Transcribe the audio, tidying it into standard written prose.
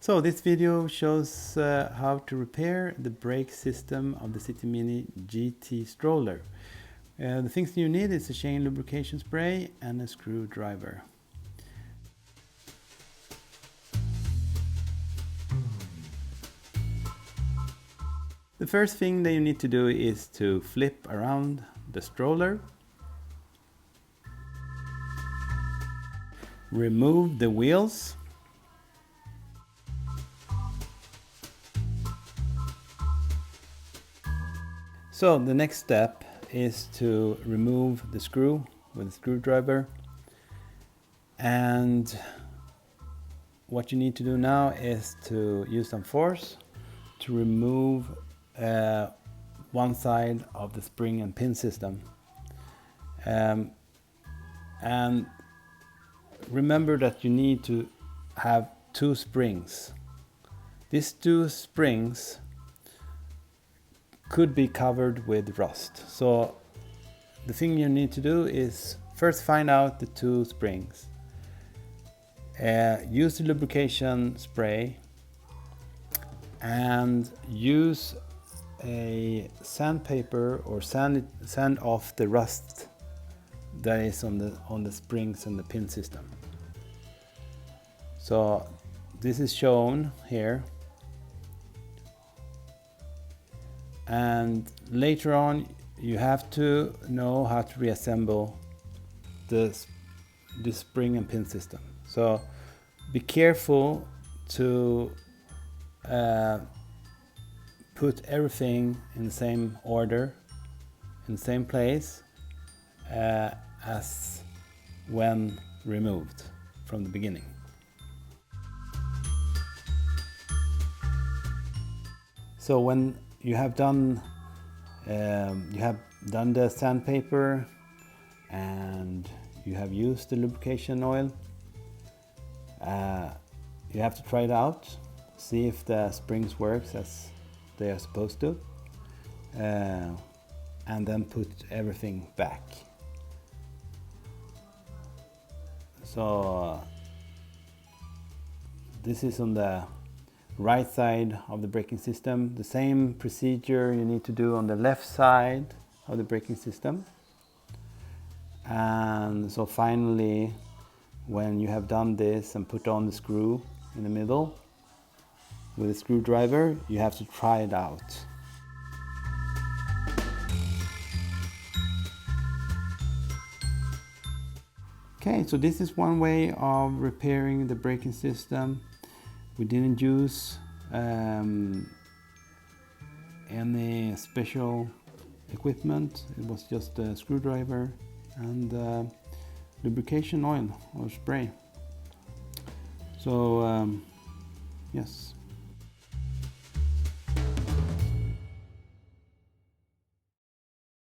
So this video shows how to repair the brake system of the City Mini GT stroller. The things you need is a chain lubrication spray and a screwdriver. The first thing that you need to do is to flip around the stroller. Remove the wheels. So the next step is to remove the screw with a screwdriver, and what you need to do now is to use some force to remove one side of the spring and pin system, and remember that you need to have two springs. These two springs could be covered with rust. So the thing you need to do is first find out the two springs. Use the lubrication spray and use a sandpaper or sand off the rust that is on the springs and the pin system. So this is shown here, and later on you have to know how to reassemble the spring and pin system. So be careful to put everything in the same order, in the same place as when removed from the beginning. So when you have done the sandpaper and you have used the lubrication oil, you have to try it out, see if the springs works as they are supposed to, and then put everything back. So this is on the right side of the braking system. The same procedure you need to do on the left side of the braking system. And so finally, when you have done this and put on the screw in the middle with a screwdriver, you have to try it out. Okay, so this is one way of repairing the braking system. We didn't use any special equipment. It was just a screwdriver and lubrication oil or spray. So yes.